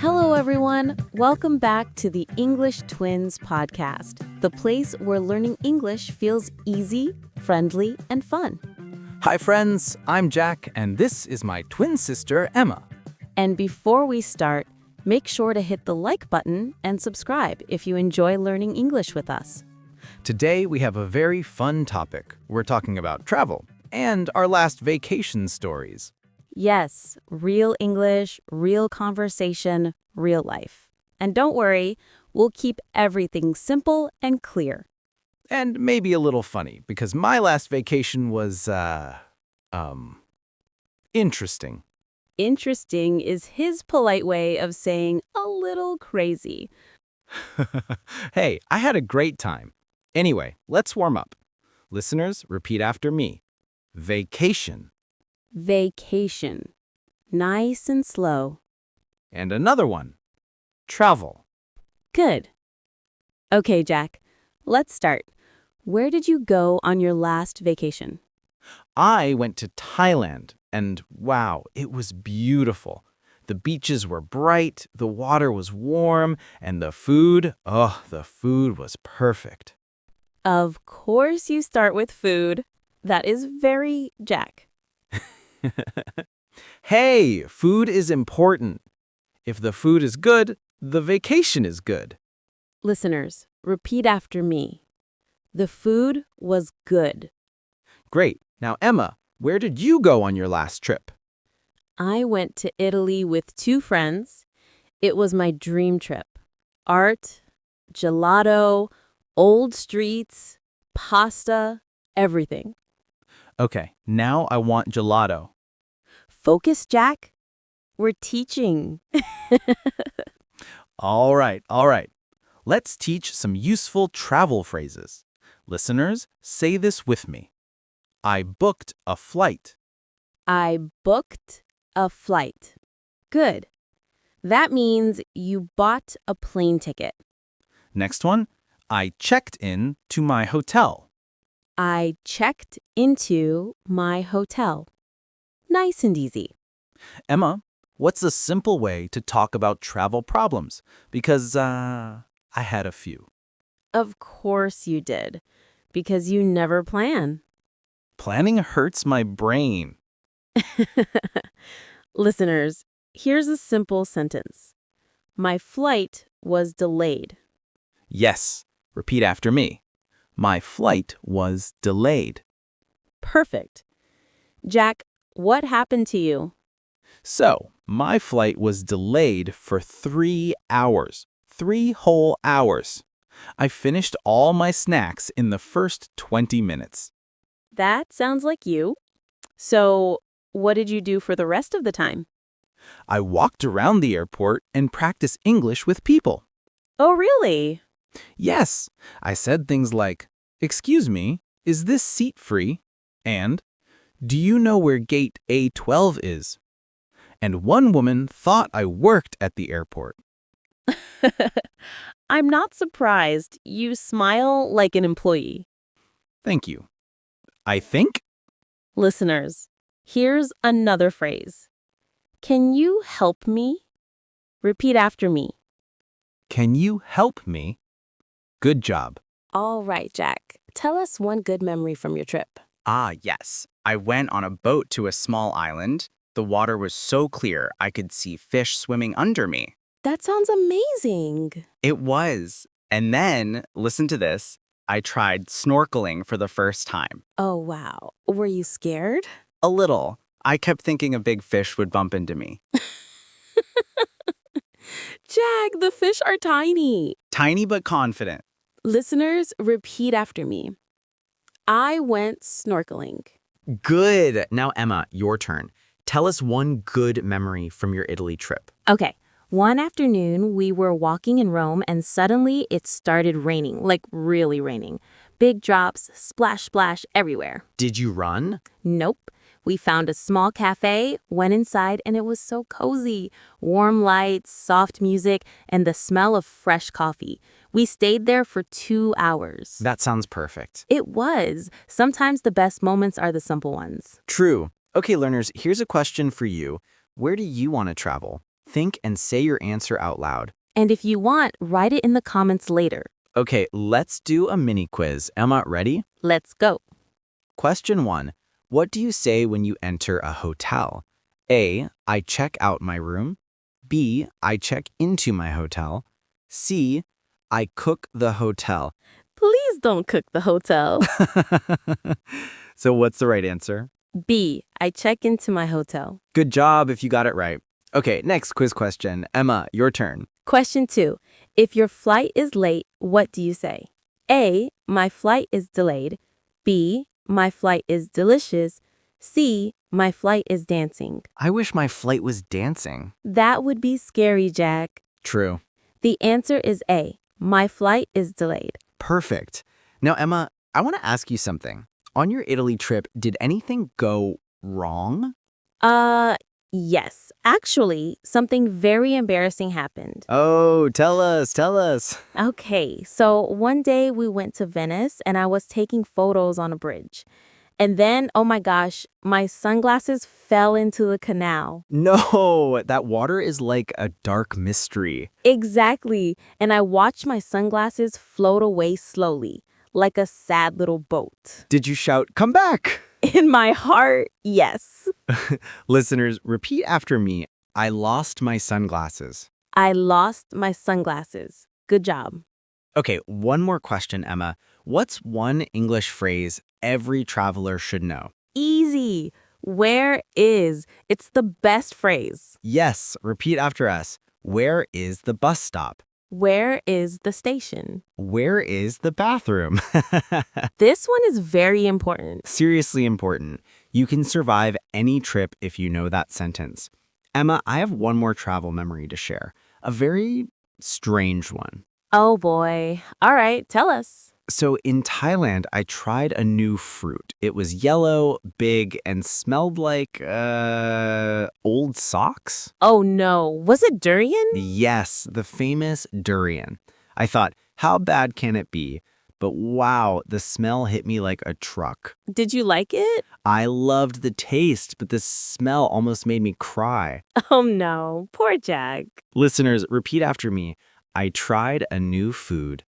Hello, everyone. Welcome back to the English Twins podcast, the place where learning English feels easy, friendly, and fun. Hi, friends. I'm Jack, and this is my twin sister, Emma. And before we start, make sure to hit the like button and subscribe if you enjoy learning English with us. Today, we have a very fun topic. We're talking about travel and our last vacation stories. Yes, real English, real conversation, real life. And don't worry, we'll keep everything simple and clear. And maybe a little funny, because my last vacation was, interesting. Interesting is his polite way of saying a little crazy. Hey, I had a great time. Anyway, let's warm up. Listeners, repeat after me. Vacation. Vacation. Nice and slow. And another one. Travel. Good. Okay, Jack, let's start. Where did you go on your last vacation? I went to Thailand, and wow, it was beautiful. The beaches were bright, the water was warm, and the food was perfect. Of course you start with food. That is very Jack. Hey, food is important. If the food is good, the vacation is good. Listeners, repeat after me. The food was good. Great. Now, Emma, where did you go on your last trip? I went to Italy with 2 friends. It was my dream trip. Art, gelato, old streets, pasta, everything. Okay, now I want gelato. Focus, Jack. We're teaching. All right. Let's teach some useful travel phrases. Listeners, say this with me. I booked a flight. I booked a flight. Good. That means you bought a plane ticket. Next one, I checked in to my hotel. I checked into my hotel. Nice and easy. Emma, what's a simple way to talk about travel problems? Because, I had a few. Of course you did, because you never plan. Planning hurts my brain. Listeners, here's a simple sentence. My flight was delayed. Yes, repeat after me. My flight was delayed. Perfect. Jack, what happened to you? So, my flight was delayed for 3 hours. 3 whole hours. I finished all my snacks in the first 20 minutes. That sounds like you. So, what did you do for the rest of the time? I walked around the airport and practiced English with people. Oh, really? Yes, I said things like, "Excuse me, is this seat free?" And, "Do you know where gate A12 is?" And one woman thought I worked at the airport. I'm not surprised. You smile like an employee. Thank you. I think? Listeners, here's another phrase. Can you help me? Repeat after me. Can you help me? Good job. All right, Jack. Tell us one good memory from your trip. Yes. I went on a boat to a small island. The water was so clear I could see fish swimming under me. That sounds amazing. It was. And then, listen to this, I tried snorkeling for the first time. Oh, wow. Were you scared? A little. I kept thinking a big fish would bump into me. Jack, the fish are tiny. Tiny but confident. Listeners, repeat after me. I went snorkeling. Good. Now, Emma, your turn. Tell us one good memory from your Italy trip. Okay. One afternoon, we were walking in Rome and suddenly it started raining, like really raining. Big drops, splash, splash everywhere. Did you run? Nope. We found a small cafe, went inside, and it was so cozy. Warm lights, soft music, and the smell of fresh coffee. We stayed there for 2 hours. That sounds perfect. It was. Sometimes the best moments are the simple ones. True. Okay, learners, here's a question for you. Where do you want to travel? think and say your answer out loud. And if you want, write it in the comments later. Okay, let's do a mini quiz. Emma, ready? Let's go. Question 1. What do you say when you enter a hotel? A. I check out my room. B. I check into my hotel. C. I cook the hotel. Please don't cook the hotel. So what's the right answer? B. I check into my hotel. Good job if you got it right. Okay, next quiz question. Emma, your turn. Question 2. If your flight is late, what do you say? A. My flight is delayed. B. My flight is delicious. C. My flight is dancing. I wish my flight was dancing. That would be scary, Jack. True. The answer is A. My flight is delayed. Perfect. Now, Emma, I want to ask you something. On your Italy trip, did anything go wrong? Yes. Actually, something very embarrassing happened. Oh, tell us. Okay, so one day we went to Venice and I was taking photos on a bridge. And then, oh my gosh, my sunglasses fell into the canal. No, that water is like a dark mystery. Exactly. And I watched my sunglasses float away slowly, like a sad little boat. Did you shout, "Come back"? In my heart, yes. Listeners, repeat after me. I lost my sunglasses. I lost my sunglasses. Good job. Okay, one more question, Emma. What's one English phrase every traveler should know? Easy. Where is? It's the best phrase. Yes, repeat after us. Where is the bus stop? Where is the station? Where is the bathroom? This one is very important. Seriously important. You can survive any trip if you know that sentence. Emma, I have one more travel memory to share. A very strange one. Oh boy. All right, tell us. So in Thailand, I tried a new fruit. It was yellow, big, and smelled like, old socks? Oh no. Was it durian? Yes, the famous durian. I thought, how bad can it be? But wow, the smell hit me like a truck. Did you like it? I loved the taste, but the smell almost made me cry. Oh no. Poor Jack. Listeners, repeat after me. I tried a new food.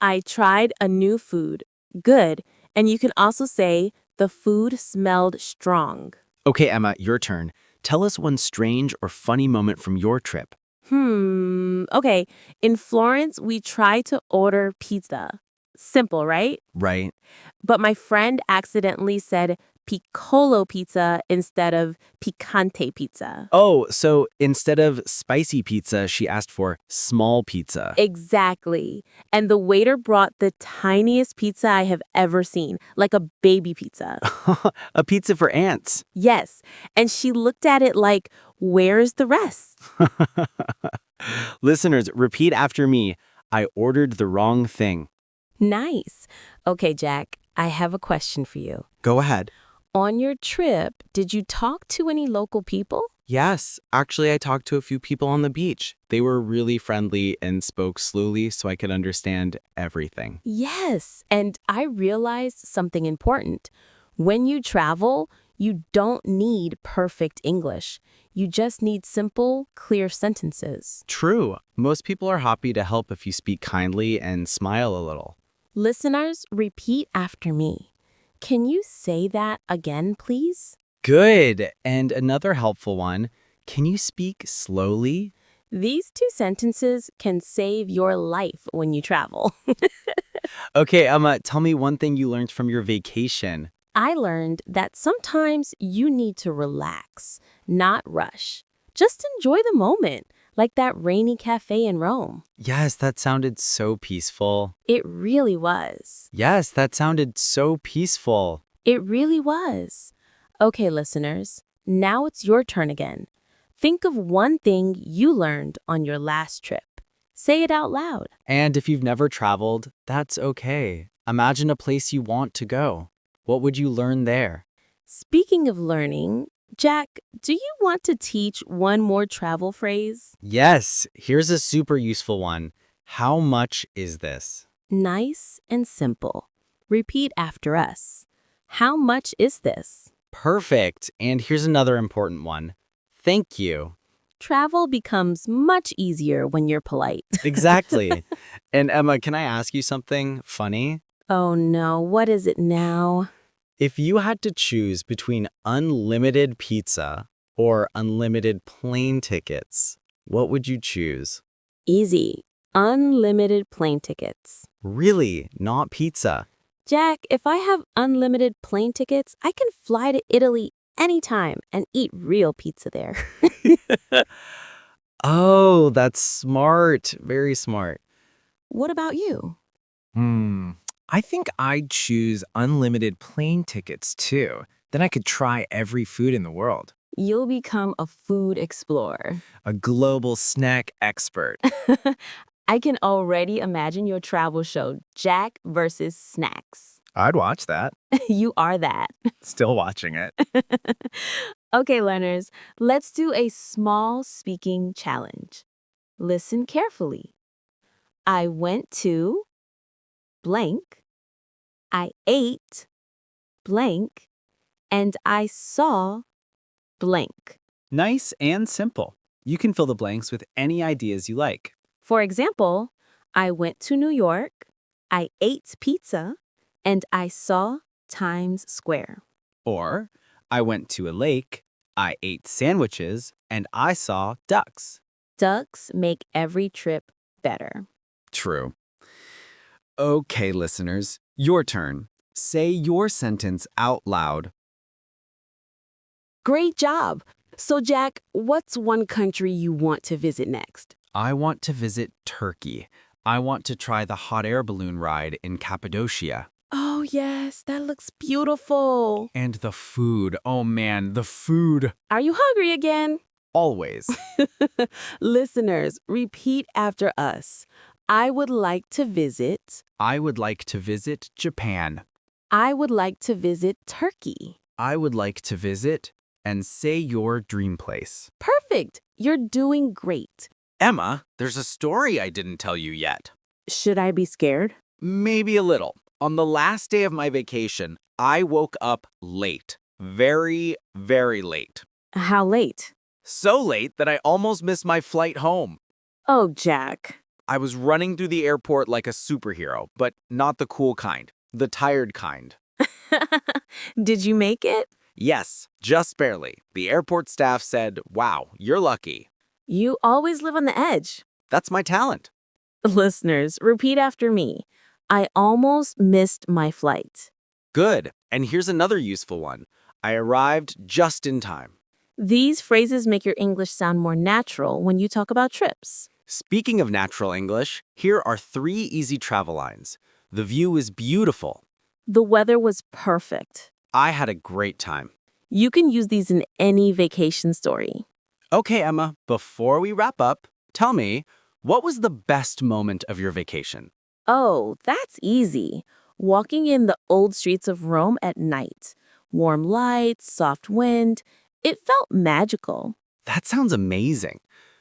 I tried a new food. Good. And you can also say, the food smelled strong. Okay, Emma, your turn. Tell us one strange or funny moment from your trip. Okay. In Florence, we tried to order pizza. Simple, right? Right? But my friend accidentally said piccolo pizza instead of picante pizza. Oh, so instead of spicy pizza, she asked for small pizza. Exactly. And the waiter brought the tiniest pizza I have ever seen, like a baby pizza. A pizza for ants. Yes. And she looked at it like, where's the rest? Listeners, repeat after me. I ordered the wrong thing. Nice. Okay, Jack, I have a question for you. Go ahead. On your trip, did you talk to any local people? Yes, actually, I talked to a few people on the beach. They were really friendly and spoke slowly so I could understand everything. Yes, and I realized something important. When you travel, you don't need perfect English. You just need simple, clear sentences. True. Most people are happy to help if you speak kindly and smile a little. Listeners, repeat after me. Can you say that again, please? Good. And another helpful one. Can you speak slowly? These two sentences can save your life when you travel. Okay, Emma, tell me one thing you learned from your vacation. I learned that sometimes you need to relax, not rush. Just enjoy the moment, like that rainy cafe in Rome. Yes, that sounded so peaceful. It really was. Yes, that sounded so peaceful. It really was. Okay, listeners, now it's your turn again. Think of one thing you learned on your last trip. Say it out loud. And if you've never traveled, that's okay. Imagine a place you want to go. What would you learn there? Speaking of learning, Jack, do you want to teach one more travel phrase? Yes, here's a super useful one. How much is this? Nice and simple. Repeat after us. How much is this? Perfect. And here's another important one. Thank you. Travel becomes much easier when you're polite. Exactly. And Emma, can I ask you something funny? Oh no, what is it now? If you had to choose between unlimited pizza or unlimited plane tickets, what would you choose? Easy. Unlimited plane tickets. Really, not pizza. Jack, if I have unlimited plane tickets, I can fly to Italy anytime and eat real pizza there. Oh, that's smart. Very smart. What about you? I think I'd choose unlimited plane tickets too. Then I could try every food in the world. You'll become a food explorer. A global snack expert. I can already imagine your travel show, Jack versus Snacks. I'd watch that. You are that. Still watching it. Okay, learners, let's do a small speaking challenge. Listen carefully. I went to blank. I ate blank. And I saw blank. Nice and simple. You can fill the blanks with any ideas you like. For example, I went to New York. I ate pizza. And I saw Times Square. Or, I went to a lake, I ate sandwiches, and I saw ducks. Ducks make every trip better. True. Okay, listeners, your turn. Say your sentence out loud. Great job. So, Jack, what's one country you want to visit next? I want to visit Turkey. I want to try the hot air balloon ride in Cappadocia. Oh, yes, that looks beautiful. And the food. Oh man, the food. Are you hungry again? Always. Listeners, repeat after us. I would like to visit. I would like to visit Japan. I would like to visit Turkey. I would like to visit and say your dream place. Perfect. You're doing great. Emma, there's a story I didn't tell you yet. Should I be scared? Maybe a little. On the last day of my vacation, I woke up late. Very, very late. How late? So late that I almost missed my flight home. Oh, Jack. I was running through the airport like a superhero, but not the cool kind, the tired kind. Did you make it? Yes, just barely. The airport staff said, "Wow, you're lucky." You always live on the edge. That's my talent. Listeners, repeat after me. I almost missed my flight. Good. And here's another useful one. I arrived just in time. These phrases make your English sound more natural when you talk about trips. Speaking of natural English, here are 3 easy travel lines. The view is beautiful. The weather was perfect. I had a great time. You can use these in any vacation story. Okay, Emma, before we wrap up, tell me, what was the best moment of your vacation? Oh, that's easy. Walking in the old streets of Rome at night. Warm lights, soft wind. It felt magical. That sounds amazing.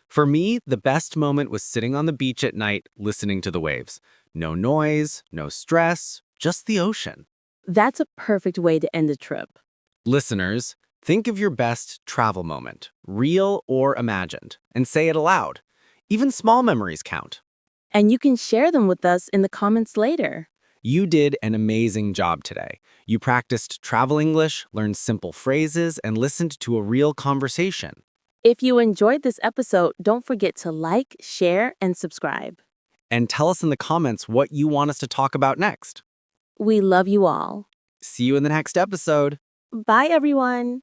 For me, the best moment was sitting on the beach at night listening to the waves. No noise, no stress, just the ocean. That's a perfect way to end a trip. Listeners, think of your best travel moment, real or imagined, and say it aloud. Even small memories count. And you can share them with us in the comments later. You did an amazing job today. You practiced travel English, learned simple phrases, and listened to a real conversation. If you enjoyed this episode, don't forget to like, share, and subscribe. And tell us in the comments what you want us to talk about next. We love you all. See you in the next episode. Bye, everyone.